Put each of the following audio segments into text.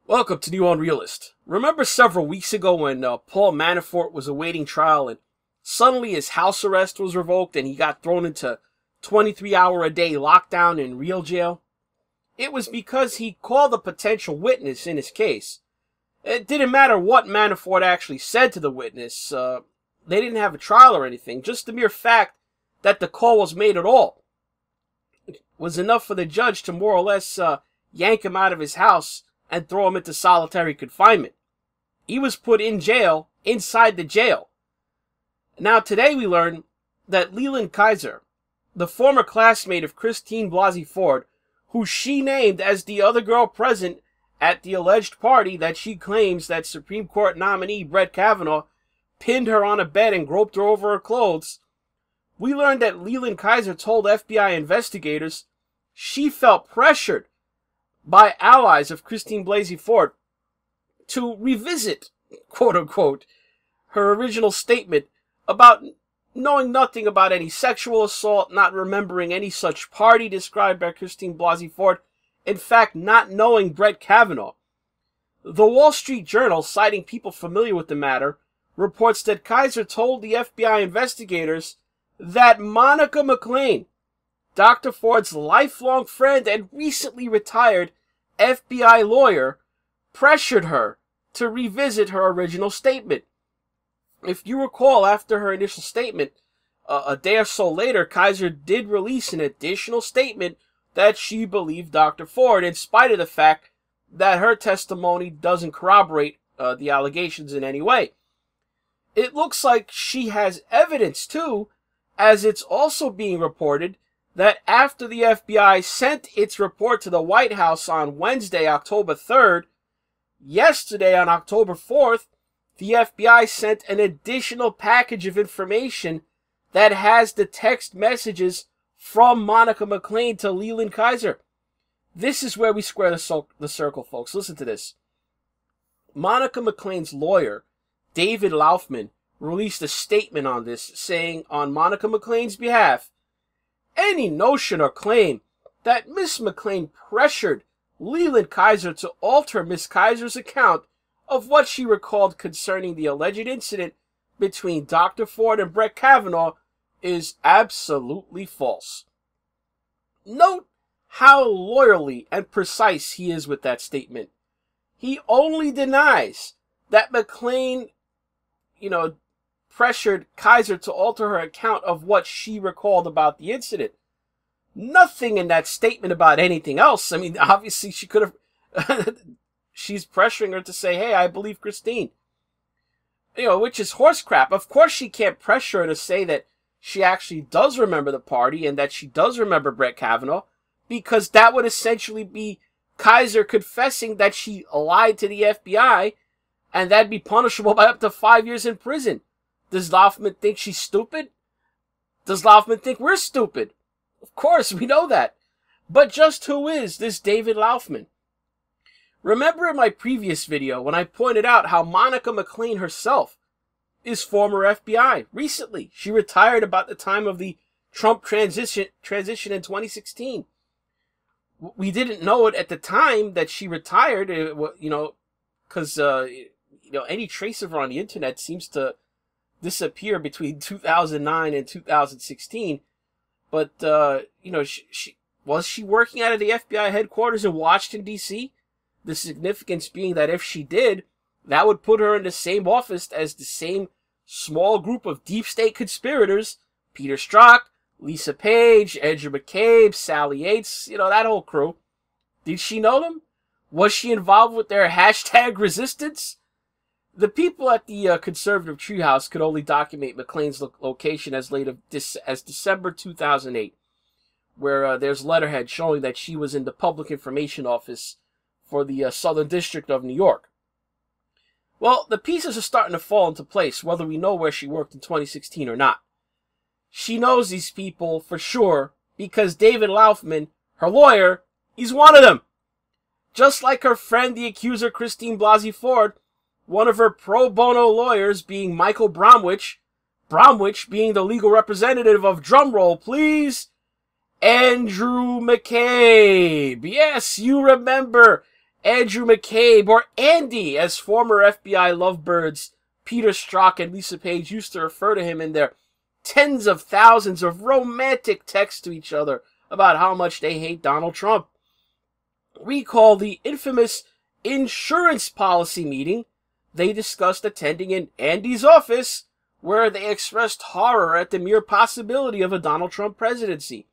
Welcome to NeoUnrealist. Remember several weeks ago when Paul Manafort was awaiting trial and suddenly his house arrest was revoked and he got thrown into 23-hour-a-day lockdown in real jail? It was because he called a potential witness in his case. It didn't matter what Manafort actually said to the witness. They didn't have a trial or anything. Just the mere fact that the call was made at all was enough for the judge to more or less yank him out of his house and throw him into solitary confinement. He was put in jail, inside the jail. Now today we learn that Leland Keyser, the former classmate of Christine Blasey Ford, who she named as the other girl present at the alleged party that she claims that Supreme Court nominee Brett Kavanaugh pinned her on a bed and groped her over her clothes, we learned that Leland Keyser told FBI investigators she felt pressured by allies of Christine Blasey Ford to revisit, quote-unquote, her original statement about knowing nothing about any sexual assault, not remembering any such party described by Christine Blasey Ford, in fact, not knowing Brett Kavanaugh. The Wall Street Journal, citing people familiar with the matter, reports that Keyser told the FBI investigators that Monica McLean, Dr. Ford's lifelong friend and recently retired FBI lawyer, pressured her to revisit her original statement. If you recall, after her initial statement, a day or so later, Keyser did release an additional statement that she believed Dr. Ford, in spite of the fact that her testimony doesn't corroborate the allegations in any way. It looks like she has evidence, too, as it's also being reported that after the FBI sent its report to the White House on Wednesday, October 3rd, yesterday on October 4th, the FBI sent an additional package of information that has the text messages from Monica McLean to Leland Keyser. This is where we square the circle, folks. Listen to this. Monica McLean's lawyer, David Laufman, released a statement on this, saying on Monica McLean's behalf, any notion or claim that Miss McLean pressured Leland Keyser to alter Miss Keyser's account of what she recalled concerning the alleged incident between Dr. Ford and Brett Kavanaugh is absolutely false. Note how lawyerly and precise he is with that statement. He only denies that McLean, pressured Keyser to alter her account of what she recalled about the incident. Nothing in that statement about anything else. I mean, obviously she could have... she's pressuring her to say, hey, I believe Christine. Which is horse crap. Of course she can't pressure her to say that she actually does remember the party and that she does remember Brett Kavanaugh, because that would essentially be Keyser confessing that she lied to the FBI, and that'd be punishable by up to 5 years in prison. Does Laufman think she's stupid? Does Laufman think we're stupid? Of course, we know that. But just who is this David Laufman? Remember in my previous video when I pointed out how Monica McLean herself is former FBI. Recently, she retired about the time of the Trump transition in 2016. We didn't know it at the time that she retired, because any trace of her on the internet seems to disappear between 2009 and 2016. But, was she working out of the FBI headquarters in Washington, D.C.? The significance being that if she did, that would put her in the same office as the same small group of deep state conspirators, Peter Strzok, Lisa Page, Andrew McCabe, Sally Yates, that whole crew. Did she know them? Was she involved with their hashtag resistance? The people at the conservative treehouse could only document McLean's location as late as December 2008, where there's letterhead showing that she was in the Public Information Office for the Southern District of New York. Well, the pieces are starting to fall into place, whether we know where she worked in 2016 or not. She knows these people for sure because David Laufman, her lawyer, he's one of them. Just like her friend, the accuser Christine Blasey Ford, one of her pro bono lawyers being Michael Bromwich being the legal representative of, drumroll please, Andrew McCabe. Yes, you remember Andrew McCabe, or Andy, as former FBI lovebirds Peter Strzok and Lisa Page used to refer to him in their tens of thousands of romantic texts to each other about how much they hate Donald Trump. Recall the infamous insurance policy meeting they discussed attending in Andy's office, where they expressed horror at the mere possibility of a Donald Trump presidency.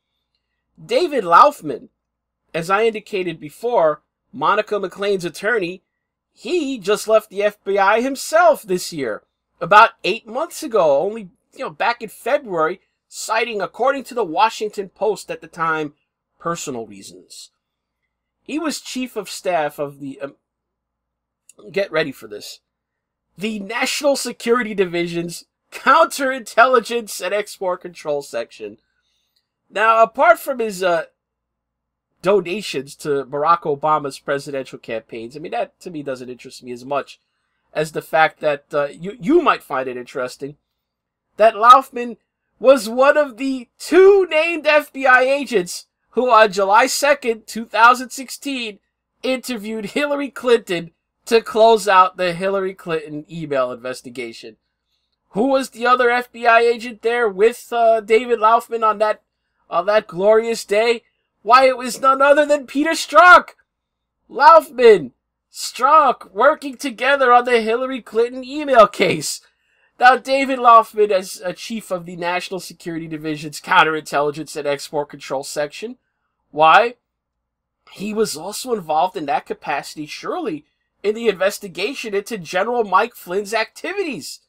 David Laufman, as I indicated before, Monica McLean's attorney, he just left the FBI himself this year, about 8 months ago, only back in February, citing, according to the Washington Post at the time, personal reasons. He was chief of staff of the, get ready for this, the National Security Division's Counterintelligence and Export Control Section. Now, apart from his donations to Barack Obama's presidential campaigns, I mean, that to me doesn't interest me as much as the fact that you might find it interesting that Laufman was one of the 2 named FBI agents who on July 2nd, 2016, interviewed Hillary Clinton to close out the Hillary Clinton email investigation. Who was the other FBI agent there with David Laufman on that glorious day? Why, it was none other than Peter Strzok. Laufman, Strzok, working together on the Hillary Clinton email case. Now, David Laufman, as a chief of the National Security Division's Counterintelligence and Export Control Section, why? He was also involved in that capacity, surely, in the investigation into General Mike Flynn's activities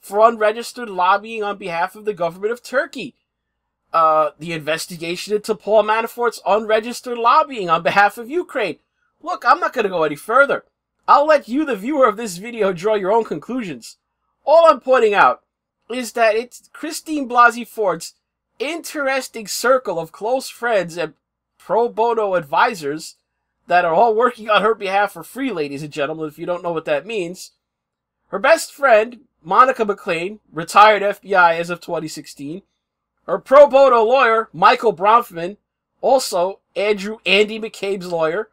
for unregistered lobbying on behalf of the government of Turkey. The investigation into Paul Manafort's unregistered lobbying on behalf of Ukraine. Look, I'm not going to go any further. I'll let you, the viewer of this video, draw your own conclusions. All I'm pointing out is that it's Christine Blasey Ford's interesting circle of close friends and pro bono advisors that are all working on her behalf for free, ladies and gentlemen, if you don't know what that means. Her best friend, Monica McLean, retired FBI as of 2016. Her pro bono lawyer, Michael Bronfman, also Andy McCabe's lawyer.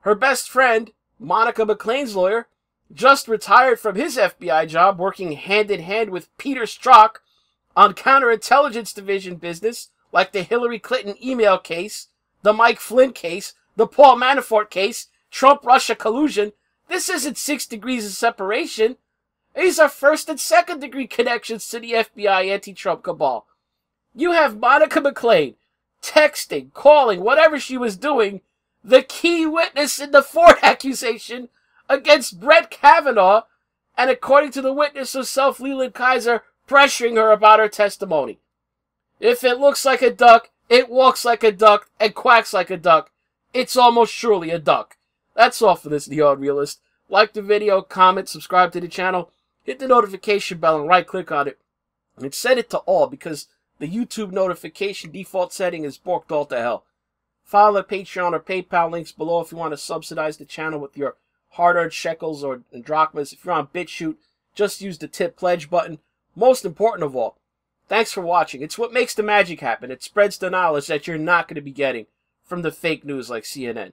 Her best friend, Monica McLean's lawyer, just retired from his FBI job working hand-in-hand with Peter Strzok on counterintelligence division business like the Hillary Clinton email case, the Mike Flynn case, the Paul Manafort case, Trump-Russia collusion. This isn't 6 degrees of separation. These are first and second degree connections to the FBI anti-Trump cabal. You have Monica McLean texting, calling, whatever she was doing, the key witness in the Ford accusation against Brett Kavanaugh, and according to the witness herself, Leland Keyser, pressuring her about her testimony. If it looks like a duck, it walks like a duck, and quacks like a duck, it's almost surely a duck. That's all for this NeoUnrealist. Like the video, comment, subscribe to the channel, hit the notification bell and right-click on it, and set it to all because the YouTube notification default setting is borked all to hell. Follow the Patreon or PayPal links below if you want to subsidize the channel with your hard-earned shekels or drachmas. If you're on BitChute, just use the tip pledge button. Most important of all, thanks for watching. It's what makes the magic happen. It spreads the knowledge that you're not going to be getting from the fake news like CNN.